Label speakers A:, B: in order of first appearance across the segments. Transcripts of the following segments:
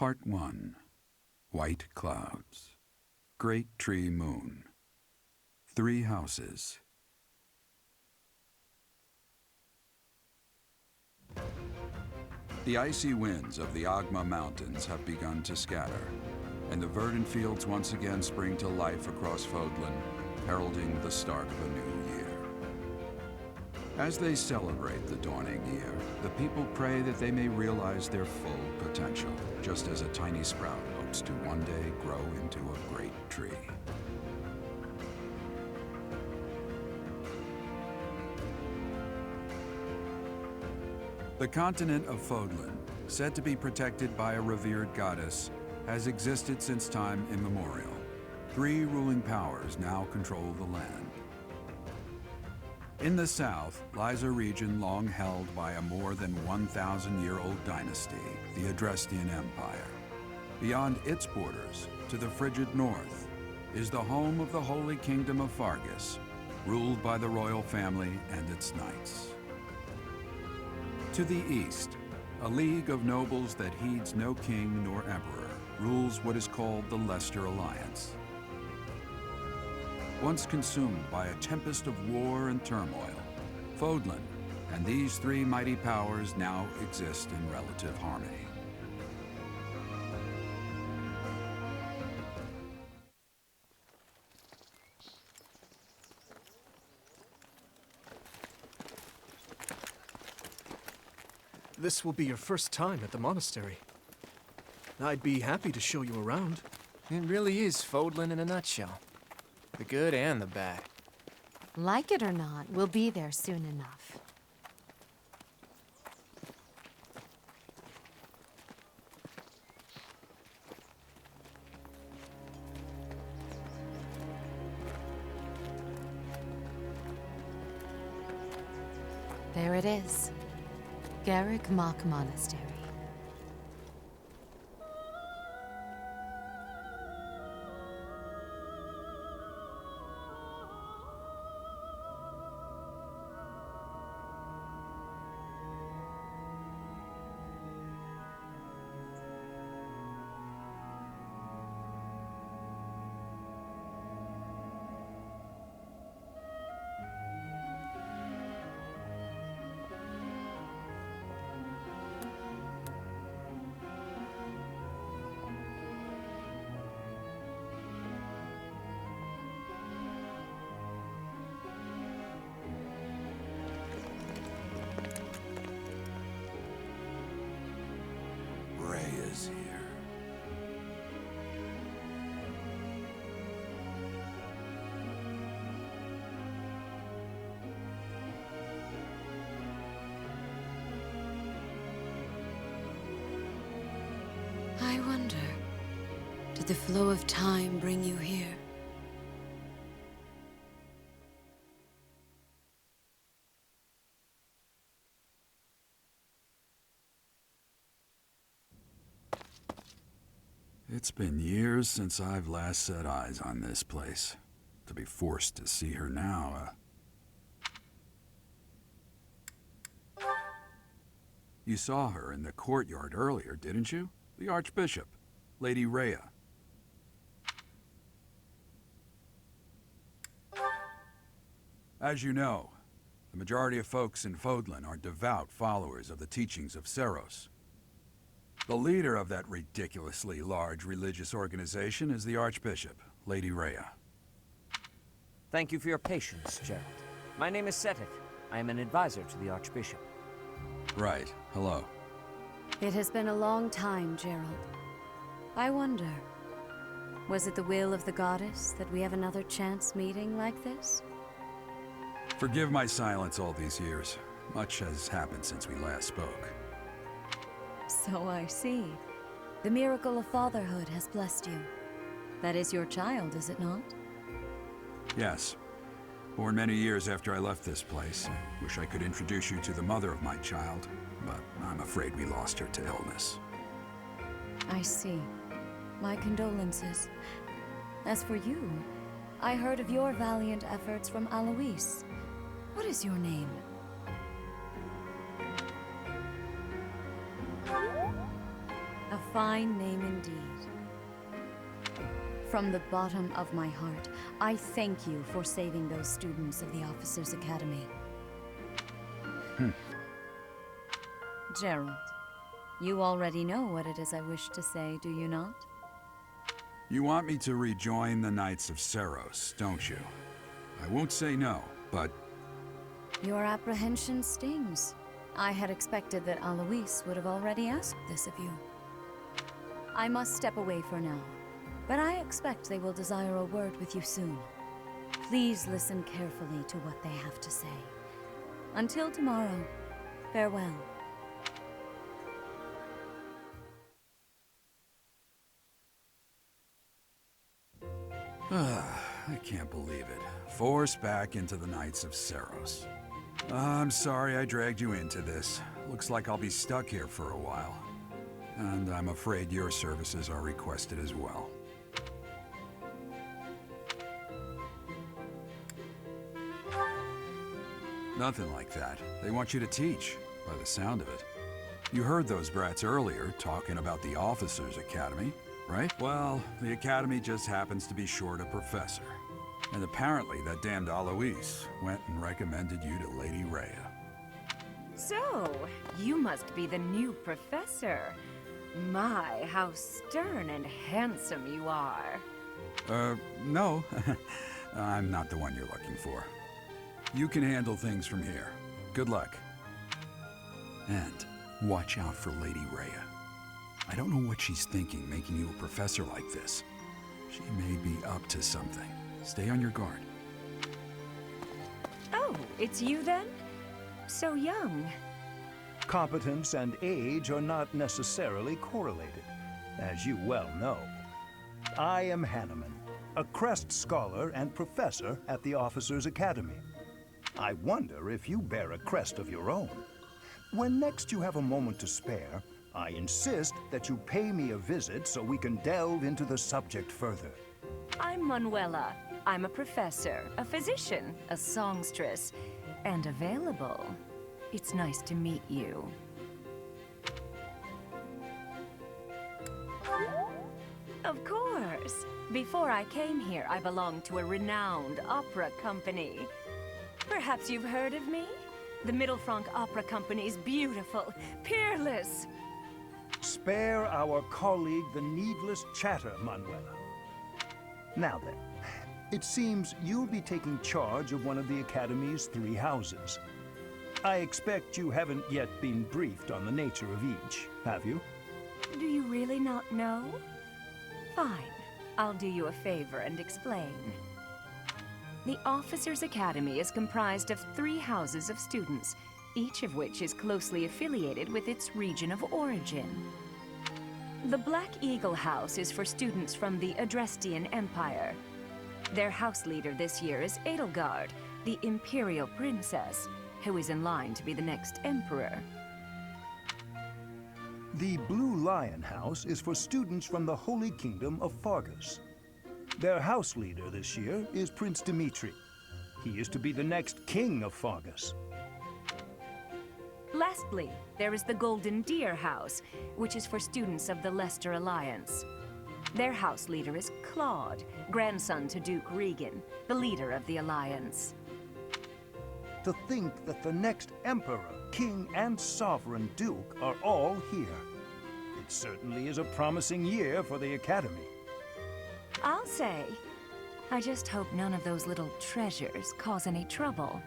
A: Part 1. White Clouds. Great Tree Moon. 3 houses. The icy winds of the Agma Mountains have begun to scatter, and the verdant fields once again spring to life across Fodlan, heralding the start of a new year. As they celebrate the dawning year, the people pray that they may realize their full potential, just as a tiny sprout hopes to one day grow into a great tree. The continent of Fodlan, said to be protected by a revered goddess, has existed since time immemorial. 3 ruling powers now control the land. In the south lies a region long held by a more than 1,000-year-old dynasty, the Adrestian Empire. Beyond its borders, to the frigid north, is the home of the Holy Kingdom of Fargus, ruled by the royal family and its knights. To the east, a league of nobles that heeds no king nor emperor rules what is called the Leicester Alliance. Once consumed by a tempest of war and turmoil, Fodlan and these 3 mighty powers now exist in relative harmony.
B: This will be your first time at the monastery. I'd be happy to show you around.
C: It really is Fodlan in a nutshell. The good and the bad.
D: Like it or not, we'll be there soon enough. There it is. Garreg Mach Monastery.
A: Is here.
E: I wonder, did the flow of time bring you here?
A: It's been years since I've last set eyes on this place. To be forced to see her now, You saw her in the courtyard earlier, didn't you? The Archbishop, Lady Rhea. As you know, the majority of folks in Fodlan are devout followers of the teachings of Seiros. The leader of that ridiculously large religious organization is the Archbishop, Lady Rhea.
F: Thank you for your patience, Gerald. My name is Seteth. I am an advisor to the Archbishop.
A: Right. Hello.
E: It has been a long time, Gerald. I wonder, was it the will of the goddess that we have another chance meeting like this?
A: Forgive my silence all these years. Much has happened since we last spoke.
E: So I see. The miracle of fatherhood has blessed you. That is your child, is it not?
A: Yes. Born many years after I left this place. Wish I could introduce you to the mother of my child, but I'm afraid we lost her to illness.
E: I see. My condolences. As for you, I heard of your valiant efforts from Alois. What is your name? A fine name indeed. From the bottom of my heart, I thank you for saving those students of the Officers' Academy. Gerald, you already know what it is I wish to say, do you not?
A: You want me to rejoin the Knights of Seiros, don't you? I won't say no, but
E: Your apprehension stings. I had expected that Alois would have already asked this of you. I must step away for now, but I expect they will desire a word with you soon. Please listen carefully to what they have to say. Until tomorrow, farewell.
A: I can't believe it. Forced back into the Knights of Seiros. I'm sorry I dragged you into this. Looks like I'll be stuck here for a while. And I'm afraid your services are requested as well. Nothing like that. They want you to teach, by the sound of it. You heard those brats earlier talking about the Officers' Academy, right? Well, the Academy just happens to be short a professor. And apparently that damned Alois went and recommended you to Lady Rhea.
G: So, you must be the new professor. My, how stern and handsome you are.
A: No. I'm not the one you're looking for. You can handle things from here. Good luck. And watch out for Lady Rhea. I don't know what she's thinking making you a professor like this. She may be up to something. Stay on your guard.
G: Oh, it's you then? So young.
H: Competence and age are not necessarily correlated, as you well know. I am Hanneman, a Crest Scholar and Professor at the Officers' Academy. I wonder if you bear a crest of your own. When next you have a moment to spare, I insist that you pay me a visit so we can delve into the subject further.
G: I'm Manuela. I'm a professor, a physician, a songstress, and available. It's nice to meet you. Of course. Before I came here, I belonged to a renowned opera company. Perhaps you've heard of me? The Middlefranc Opera Company's beautiful, peerless.
H: Spare our colleague the needless chatter, Manuela. Now then, it seems you'll be taking charge of one of the Academy's 3 houses. I expect you haven't yet been briefed on the nature of each, have you?
G: Do you really not know? Fine. I'll do you a favor and explain. The Officers' Academy is comprised of 3 houses of students, each of which is closely affiliated with its region of origin. The Black Eagle House is for students from the Adrestian Empire. Their house leader this year is Edelgard, the Imperial Princess, who is in line to be the next Emperor.
H: The Blue Lion House is for students from the Holy Kingdom of Fargus. Their house leader this year is Prince Dimitri. He is to be the next king of Fargus.
G: Lastly, there is the Golden Deer House, which is for students of the Leicester Alliance. Their house leader is Claude, grandson to Duke Regan, the leader of the Alliance.
H: To think that the next Emperor, King, and Sovereign Duke are all here. It certainly is a promising year for the Academy.
G: I'll say. I just hope none of those little treasures cause any trouble.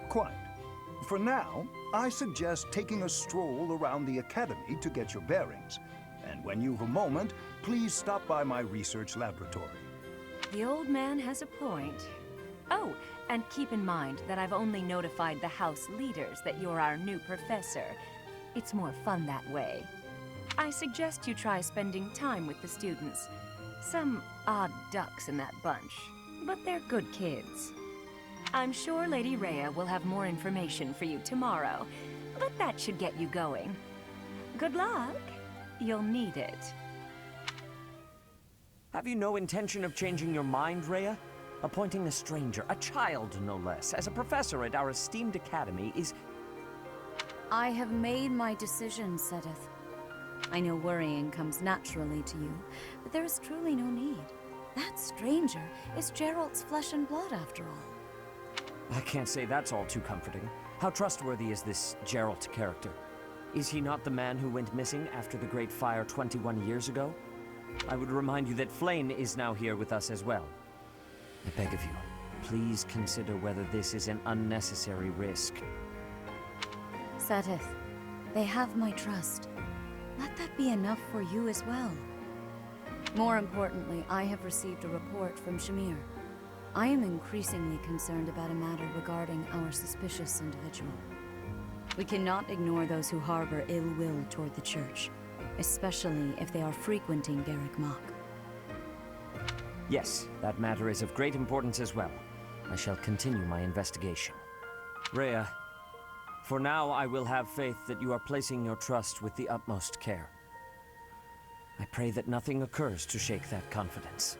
H: Quite. For now, I suggest taking a stroll around the Academy to get your bearings. And when you've a moment, please stop by my research laboratory.
G: The old man has a point. Oh, and keep in mind that I've only notified the house leaders that you're our new professor. It's more fun that way. I suggest you try spending time with the students. Some odd ducks in that bunch, but they're good kids. I'm sure Lady Rhea will have more information for you tomorrow, but that should get you going. Good luck. You'll need it.
F: Have you no intention of changing your mind, Rhea? Appointing a stranger, a child no less, as a professor at our esteemed academy is...
E: I have made my decision, Sedith. I know worrying comes naturally to you, but there is truly no need. That stranger is Geralt's flesh and blood, after all.
F: I can't say that's all too comforting. How trustworthy is this Geralt character? Is he not the man who went missing after the Great Fire 21 years ago? I would remind you that Flayn is now here with us as well. I beg of you, please consider whether this is an unnecessary risk.
E: Seteth, they have my trust. Let that be enough for you as well. More importantly, I have received a report from Shamir. I am increasingly concerned about a matter regarding our suspicious individual. We cannot ignore those who harbor ill will toward the Church, especially if they are frequenting Garreg Mach.
F: Yes, that matter is of great importance as well. I shall continue my investigation. Rhea, for now I will have faith that you are placing your trust with the utmost care. I pray that nothing occurs to shake that confidence.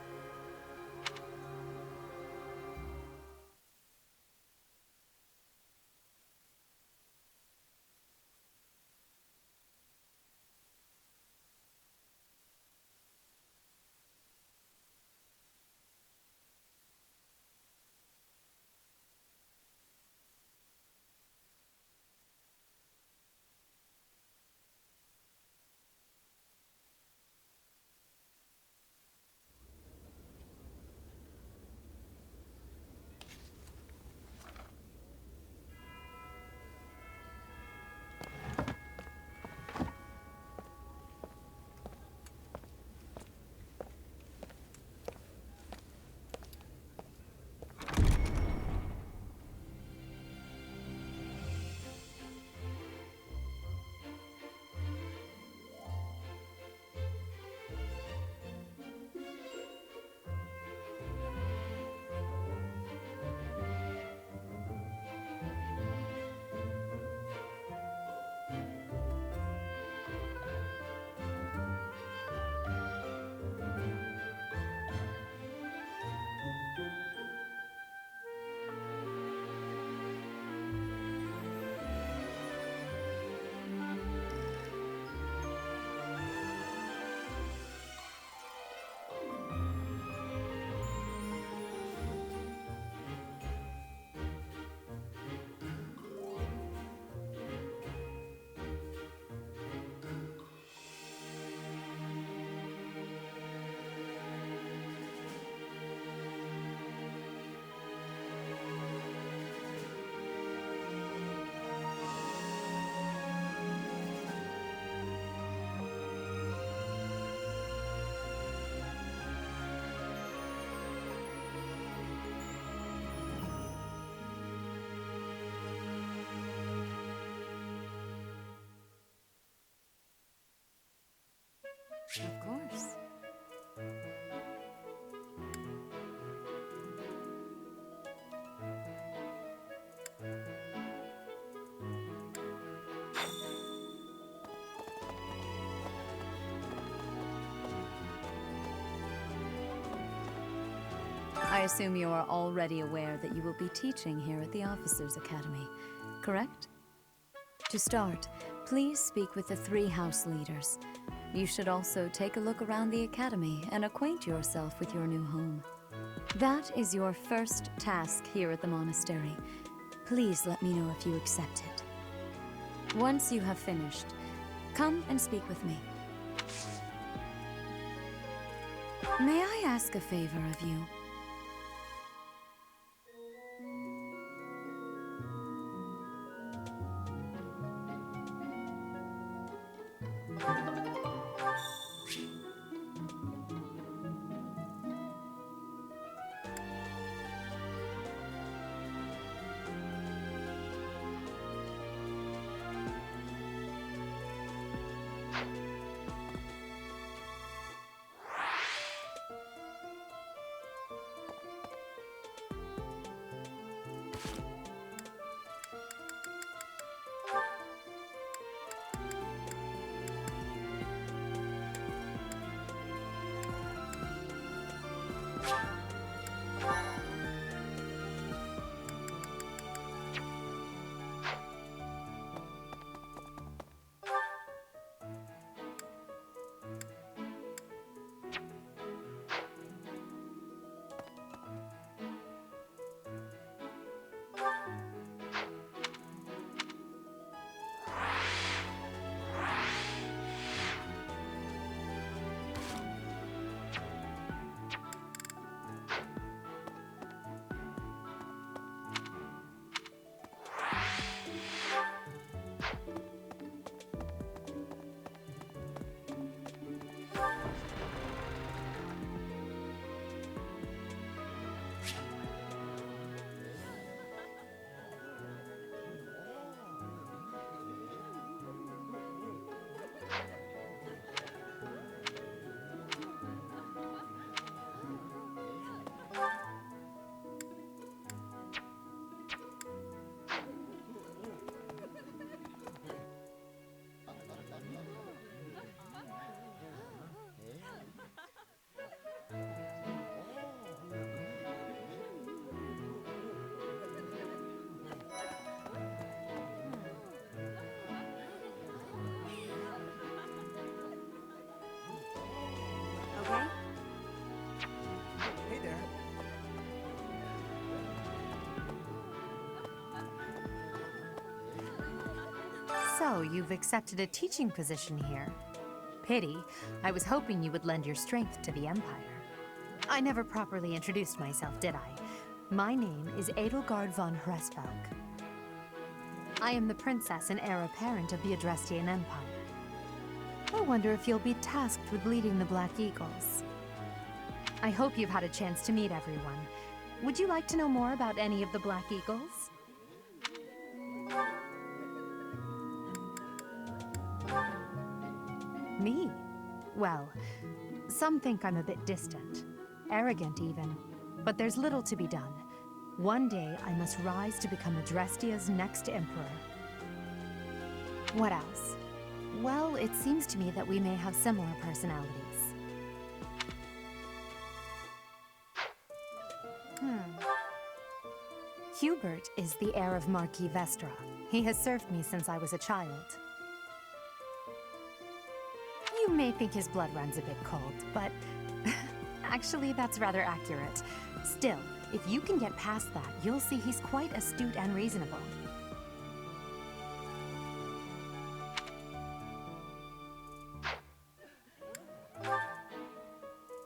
E: Of course. I assume you are already aware that you will be teaching here at the Officers' Academy, correct? To start, please speak with the 3 house leaders. You should also take a look around the Academy and acquaint yourself with your new home. That is your first task here at the monastery. Please let me know if you accept it. Once you have finished, come and speak with me. May I ask a favor of you?
D: So, you've accepted a teaching position here. Pity. I was hoping you would lend your strength to the Empire. I never properly introduced myself, did I? My name is Edelgard von Hresvelg. I am the princess and heir apparent of the Adrestian Empire. I wonder if you'll be tasked with leading the Black Eagles. I hope you've had a chance to meet everyone. Would you like to know more about any of the Black Eagles? Me? Well, some think I'm a bit distant, arrogant even, but there's little to be done. One day, I must rise to become Adrestia's next emperor. What else? Well, it seems to me that we may have similar personalities. Hubert is the heir of Marquis Vestra. He has served me since I was a child. You may think his blood runs a bit cold, but actually that's rather accurate. Still, if you can get past that, you'll see he's quite astute and reasonable.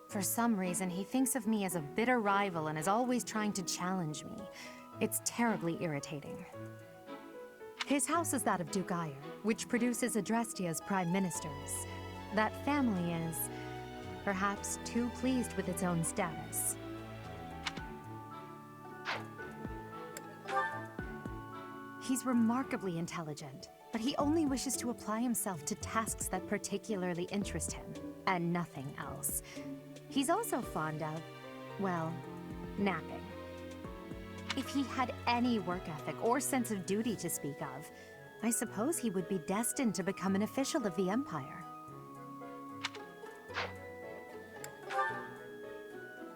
D: For some reason, he thinks of me as a bitter rival and is always trying to challenge me. It's terribly irritating. His house is that of Duke Ire, which produces Adrestia's prime ministers. That family is, perhaps, too pleased with its own status. He's remarkably intelligent, but he only wishes to apply himself to tasks that particularly interest him, and nothing else. He's also fond of, well, napping. If he had any work ethic or sense of duty to speak of, I suppose he would be destined to become an official of the Empire.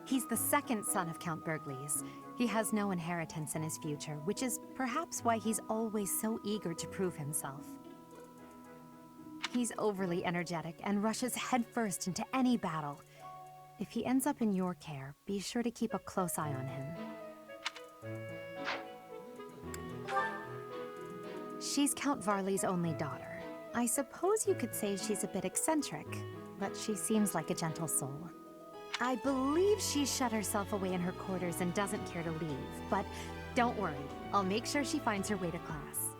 D: He's the second son of Count Bergliez. He has no inheritance in his future, which is perhaps why he's always so eager to prove himself. He's overly energetic and rushes headfirst into any battle. If he ends up in your care, be sure to keep a close eye on him. She's Count Varley's only daughter. I suppose you could say she's a bit eccentric, but she seems like a gentle soul. I believe she shut herself away in her quarters and doesn't care to leave, but don't worry, I'll make sure she finds her way to class.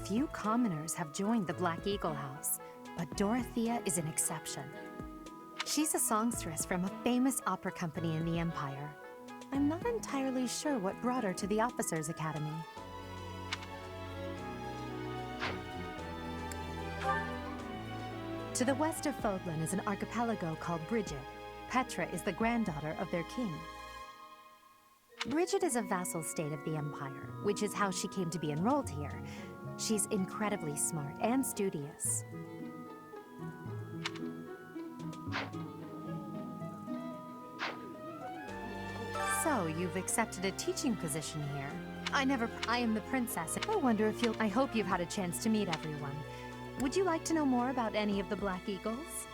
D: Few commoners have joined the Black Eagle House, but Dorothea is an exception. She's a songstress from a famous opera company in the Empire. I'm not entirely sure what brought her to the Officers' Academy. To the west of Fodlan is an archipelago called Brigid. Petra is the granddaughter of their king. Brigid is a vassal state of the Empire, which is how she came to be enrolled here. She's incredibly smart and studious. So, you've accepted a teaching position here. I am the princess. I hope you've had a chance to meet everyone. Would you like to know more about any of the Black Eagles?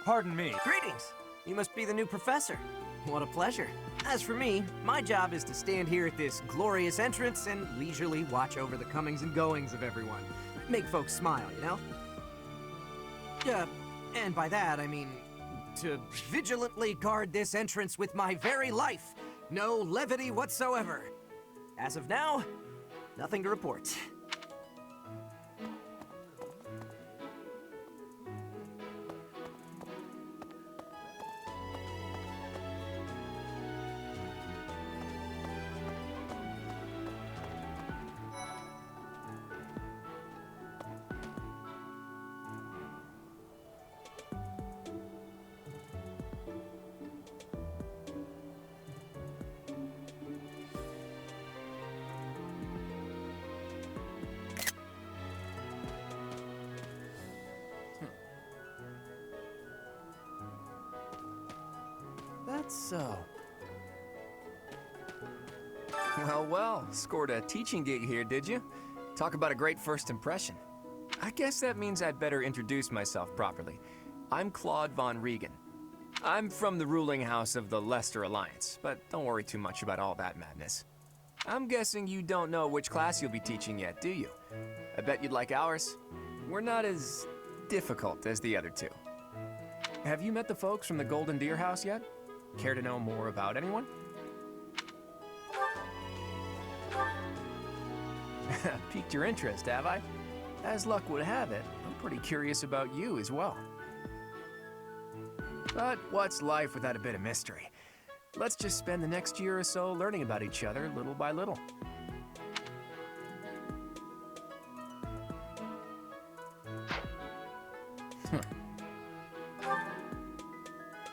I: Pardon me. Greetings! You must be the new professor. What a pleasure. As for me, my job is to stand here at this glorious entrance and leisurely watch over the comings and goings of everyone. Make folks smile, you know? And by that, I mean to vigilantly guard this entrance with my very life. No levity whatsoever. As of now, nothing to report.
C: That's so. Well, scored a teaching gig here, did you? Talk about a great first impression. I guess that means I'd better introduce myself properly. I'm Claude von Regan. I'm from the ruling house of the Leicester Alliance, but don't worry too much about all that madness. I'm guessing you don't know which class you'll be teaching yet, do you? I bet you'd like ours. We're not as difficult as the other two. Have you met the folks from the Golden Deer House yet? Care to know more about anyone? Piqued your interest, have I? As luck would have it, I'm pretty curious about you as well. But what's life without a bit of mystery? Let's just spend the next year or so learning about each other little by little.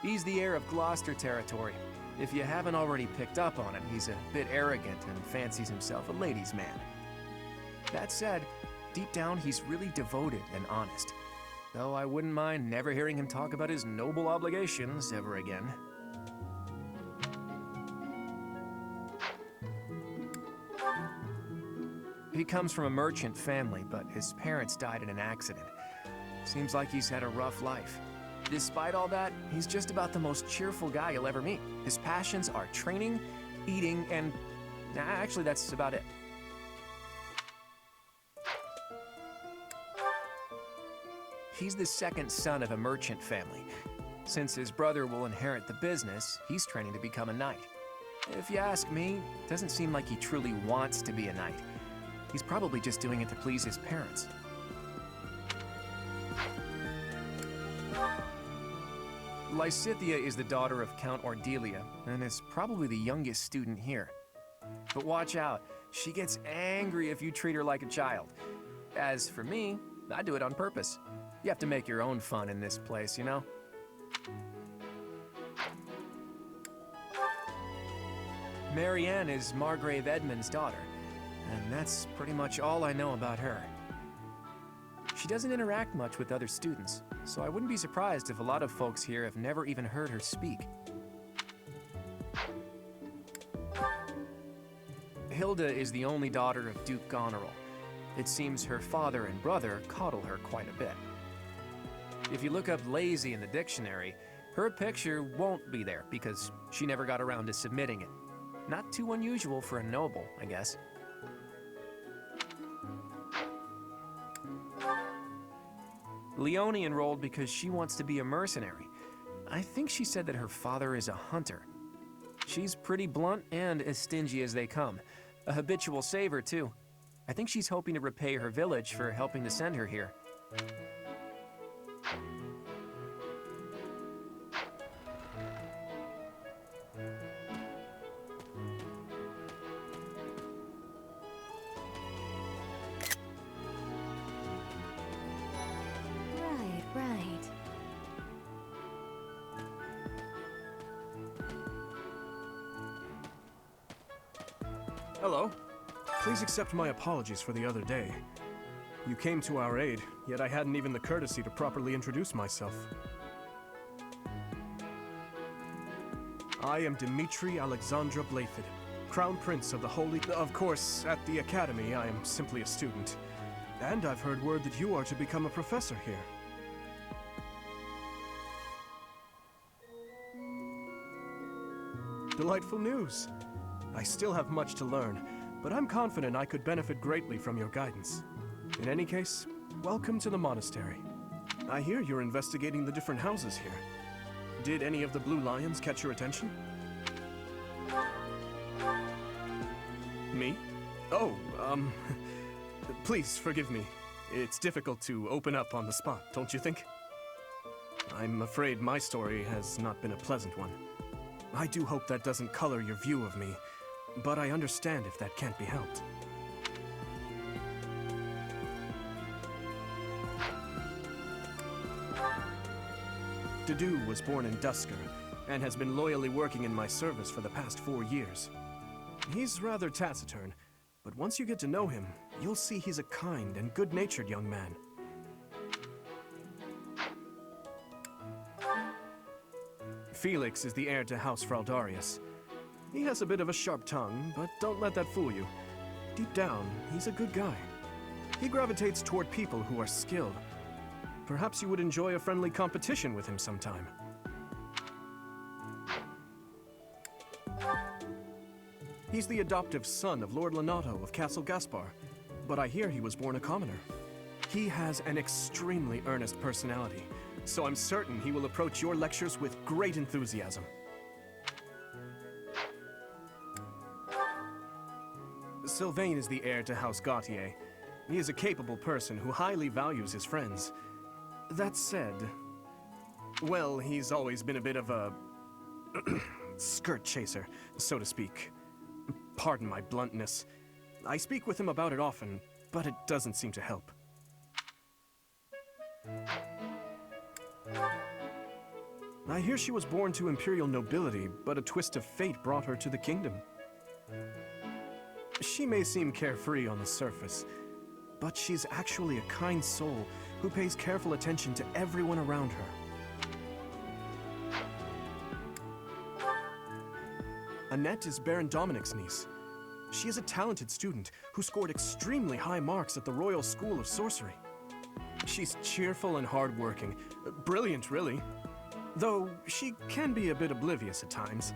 C: He's the heir of Gloucester territory. If you haven't already picked up on it, he's a bit arrogant and fancies himself a ladies' man. That said, deep down he's really devoted and honest. Though I wouldn't mind never hearing him talk about his noble obligations ever again. He comes from a merchant family, but his parents died in an accident. Seems like he's had a rough life. Despite all that, he's just about the most cheerful guy you'll ever meet. His passions are training, eating, and... actually, that's about it. He's the second son of a merchant family. Since his brother will inherit the business, he's training to become a knight. If you ask me, it doesn't seem like he truly wants to be a knight. He's probably just doing it to please his parents. Lysithea is the daughter of Count Ordelia, and is probably the youngest student here. But watch out, she gets angry if you treat her like a child. As for me, I do it on purpose. You have to make your own fun in this place, you know? Marianne is Margrave Edmund's daughter, and that's pretty much all I know about her. She doesn't interact much with other students, so I wouldn't be surprised if a lot of folks here have never even heard her speak. Hilda is the only daughter of Duke Goneril. It seems her father and brother coddle her quite a bit. If you look up lazy in the dictionary, her picture won't be there because she never got around to submitting it. Not too unusual for a noble, I guess. Leone enrolled because she wants to be a mercenary. I think she said that her father is a hunter. She's pretty blunt and as stingy as they come. A habitual saver, too. I think she's hoping to repay her village for helping to send her here.
E: Right.
B: Hello. Please accept my apologies for the other day. You came to our aid, yet I hadn't even the courtesy to properly introduce myself. I am Dmitri Alexandra Blafid, Crown Prince of the Holy... Of course, at the Academy, I am simply a student. And I've heard word that you are to become a professor here. Delightful news. I still have much to learn, but I'm confident I could benefit greatly from your guidance. In any case, welcome to the monastery. I hear you're investigating the different houses here. Did any of the Blue Lions catch your attention? Me? Oh, please forgive me. It's difficult to open up on the spot, don't you think? I'm afraid my story has not been a pleasant one. I do hope that doesn't color your view of me, but I understand if that can't be helped. Dedu was born in Dusker, and has been loyally working in my service for the past 4 years. He's rather taciturn, but once you get to know him, you'll see he's a kind and good-natured young man. Felix is the heir to House Fraldarius. He has a bit of a sharp tongue, but don't let that fool you. Deep down, he's a good guy. He gravitates toward people who are skilled. Perhaps you would enjoy a friendly competition with him sometime. He's the adoptive son of Lord Lenato of Castle Gaspar, but I hear he was born a commoner. He has an extremely earnest personality, so I'm certain he will approach your lectures with great enthusiasm. Sylvain is the heir to House Gautier. He is a capable person who highly values his friends. That said, well, he's always been a bit of a skirt chaser, so to speak. Pardon my bluntness. I speak with him about it often, but it doesn't seem to help. I hear she was born to imperial nobility, but a twist of fate brought her to the kingdom. She may seem carefree on the surface, but she's actually a kind soul who pays careful attention to everyone around her. Annette is Baron Dominic's niece. She is a talented student who scored extremely high marks at the Royal School of Sorcery. She's cheerful and hardworking. Brilliant, really. Though she can be a bit oblivious at times.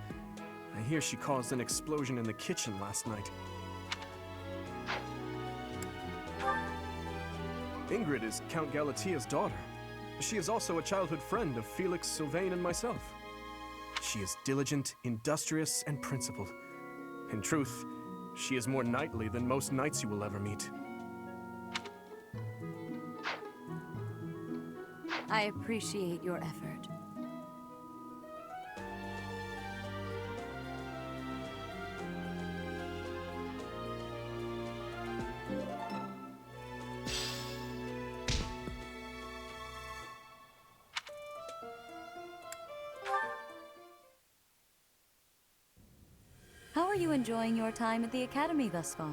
B: I hear she caused an explosion in the kitchen last night. Ingrid is Count Galatia's daughter. She is also a childhood friend of Felix, Sylvain, and myself. She is diligent, industrious, and principled. In truth, she is more knightly than most knights you will ever meet.
E: I appreciate your effort. How are you enjoying your time at the Academy thus far?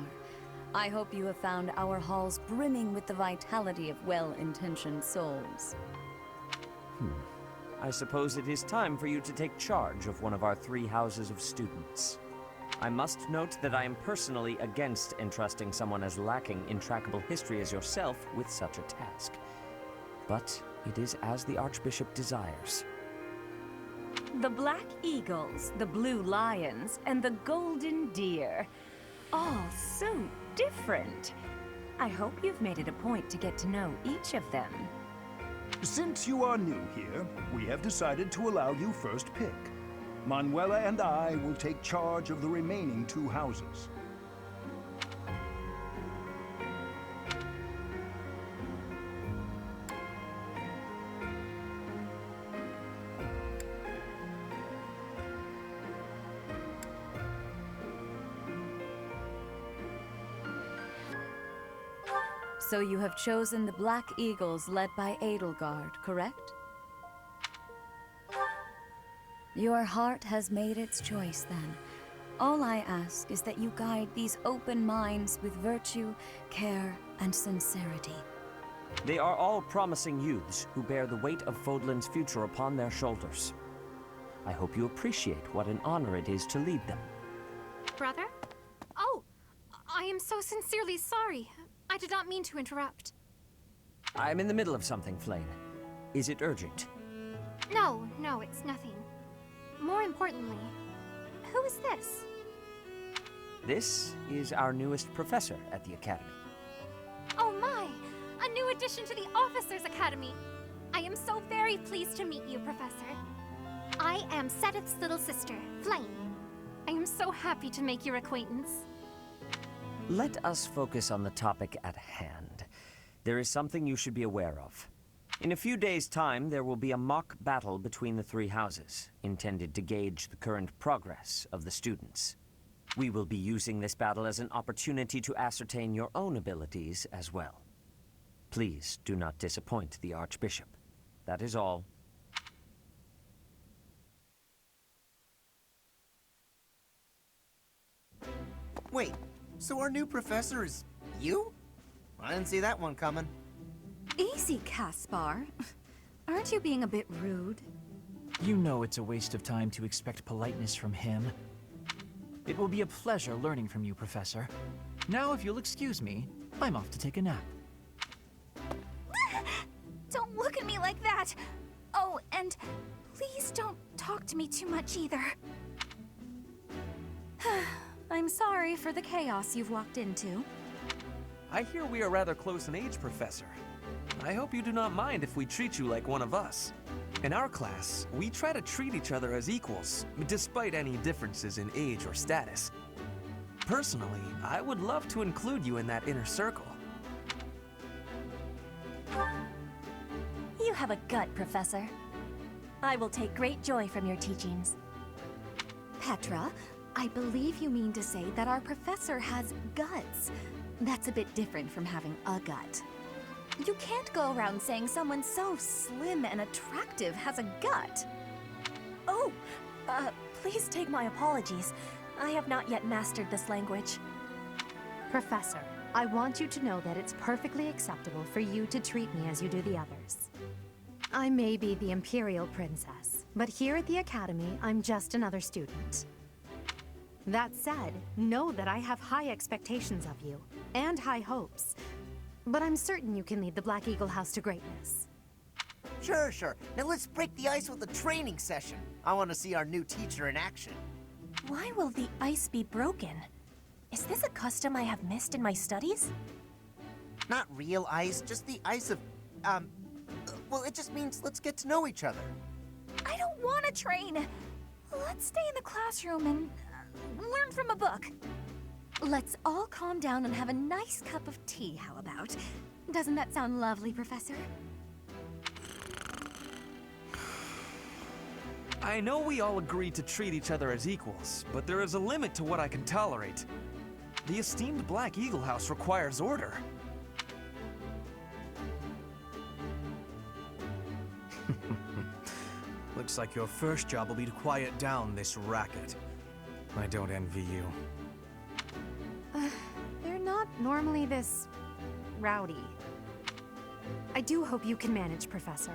E: I hope you have found our halls brimming with the vitality of well-intentioned souls.
F: I suppose it is time for you to take charge of one of our 3 houses of students. I must note that I am personally against entrusting someone as lacking in trackable history as yourself with such a task. But it is as the Archbishop desires.
G: The Black Eagles, the Blue Lions, and the Golden Deer. All so different. I hope you've made it a point to get to know each of them.
H: Since you are new here, we have decided to allow you first pick. Manuela and I will take charge of the remaining 2 houses.
E: So you have chosen the Black Eagles led by Edelgard, correct? Your heart has made its choice, then. All I ask is that you guide these open minds with virtue, care, and sincerity.
F: They are all promising youths who bear the weight of Fodlan's future upon their shoulders. I hope you appreciate what an honor it is to lead them.
J: Brother? Oh, I am so sincerely sorry. I did not mean to interrupt.
F: I'm in the middle of something, Flane. Is it urgent?
J: No, it's nothing. More importantly, who is this?
F: This is our newest professor at the Academy.
J: Oh my! A new addition to the Officers' Academy! I am so very pleased to meet you, Professor. I am Sedith's little sister, Flame. I am so happy to make your acquaintance.
F: Let us focus on the topic at hand. There is something you should be aware of. In a few days' time, there will be a mock battle between the 3 houses, intended to gauge the current progress of the students. We will be using this battle as an opportunity to ascertain your own abilities as well. Please do not disappoint the Archbishop. That is all.
I: Wait, so our new professor is you? I didn't see that one coming.
K: Easy, Caspar. Aren't you being a bit rude?
L: You know it's a waste of time to expect politeness from him. It will be a pleasure learning from you, Professor. Now, if you'll excuse me, I'm off to take a nap.
K: me like that! Oh, and please don't talk to me too much either. I'm sorry for the chaos you've walked into.
I: I hear we are rather close in age, Professor. I hope you do not mind if we treat you like one of us. In our class, we try to treat each other as equals, despite any differences in age or status. Personally, I would love to include you in that inner circle.
M: You have a gut, Professor. I will take great joy from your teachings.
K: Petra, I believe you mean to say that our professor has guts. That's a bit different from having a gut. You can't go around saying someone so slim and attractive has a gut.
M: Oh, please take my apologies. I have not yet mastered this language.
D: Professor, I want you to know that it's perfectly acceptable for you to treat me as you do the others. I may be the Imperial Princess, but here at the Academy, I'm just another student. That said, know that I have high expectations of you, and high hopes. But I'm certain you can lead the Black Eagle House to greatness.
N: Sure. Now let's break the ice with a training session. I want to see our new teacher in action.
M: Why will the ice be broken? Is this a custom I have missed in my studies?
N: Not real ice, just the ice of, well, it just means let's get to know each other.
K: I don't want to train. Let's stay in the classroom and learn from a book. Let's all calm down and have a nice cup of tea, how about? Doesn't that sound lovely, Professor?
I: I know we all agree to treat each other as equals, but there is a limit to what I can tolerate. The esteemed Black Eagle House requires order.
B: Looks like your first job will be to quiet down this racket. I don't envy you.
D: They're not normally this rowdy. I do hope you can manage, Professor.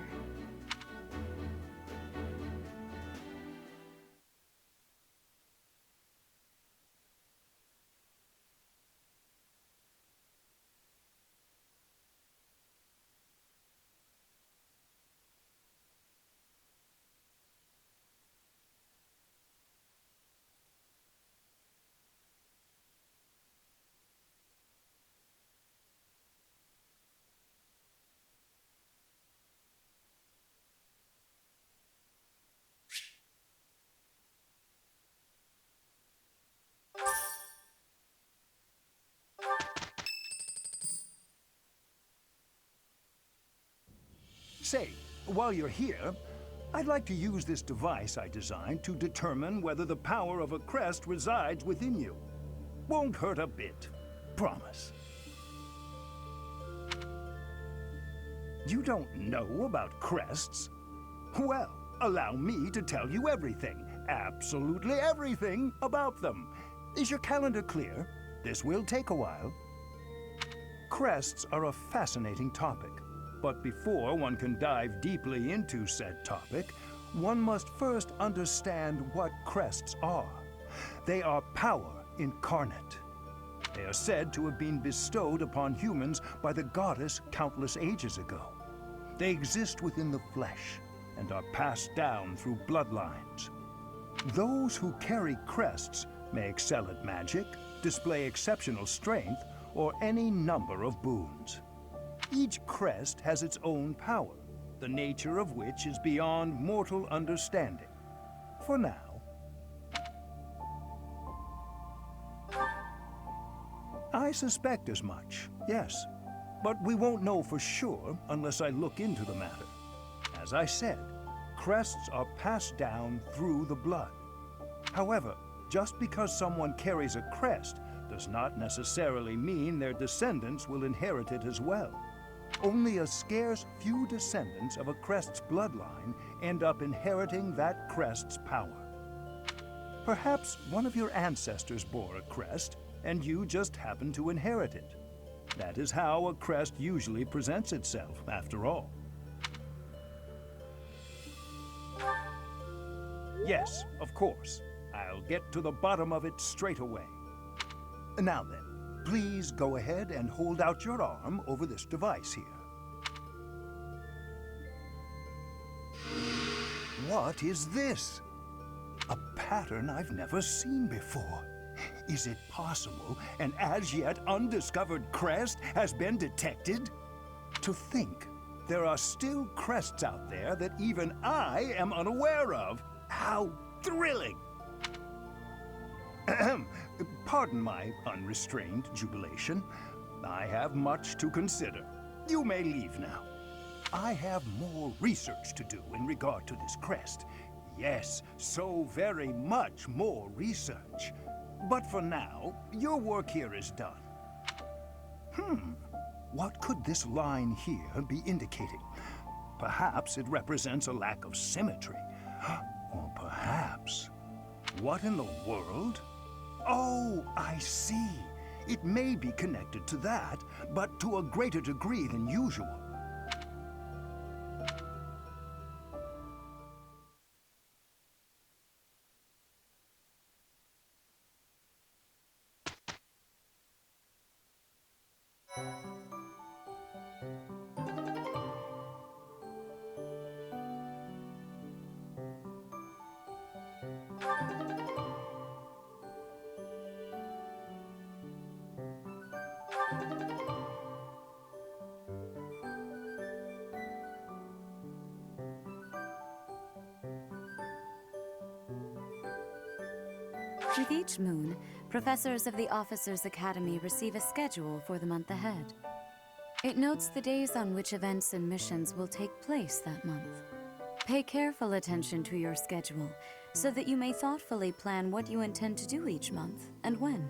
H: Say, while you're here, I'd like to use this device I designed to determine whether the power of a crest resides within you. Won't hurt a bit. Promise. You don't know about crests? Well, allow me to tell you everything, absolutely everything about them. Is your calendar clear? This will take a while. Crests are a fascinating topic. But before one can dive deeply into said topic, one must first understand what crests are. They are power incarnate. They are said to have been bestowed upon humans by the goddess countless ages ago. They exist within the flesh and are passed down through bloodlines. Those who carry crests may excel at magic, display exceptional strength, or any number of boons. Each crest has its own power, the nature of which is beyond mortal understanding. For now. I suspect as much, yes. But we won't know for sure unless I look into the matter. As I said, crests are passed down through the blood. However, just because someone carries a crest does not necessarily mean their descendants will inherit it as well. Only a scarce few descendants of a crest's bloodline end up inheriting that crest's power. Perhaps one of your ancestors bore a crest, and you just happen to inherit it. That is how a crest usually presents itself, after all. Yes, of course. I'll get to the bottom of it straight away. Now then, please go ahead and hold out your arm over this device here. What is this? A pattern I've never seen before. Is it possible an as-yet undiscovered crest has been detected? To think there are still crests out there that even I am unaware of. How thrilling! Ahem. Pardon my unrestrained jubilation. I have much to consider. You may leave now. I have more research to do in regard to this crest. Yes, so very much more research. But for now, your work here is done. What could this line here be indicating? Perhaps it represents a lack of symmetry. Or perhaps... What in the world? Oh, I see. It may be connected to that, but to a greater degree than usual.
E: With each moon, professors of the Officers' Academy receive a schedule for the month ahead. It notes the days on which events and missions will take place that month. Pay careful attention to your schedule, so that you may thoughtfully plan what you intend to do each month, and when.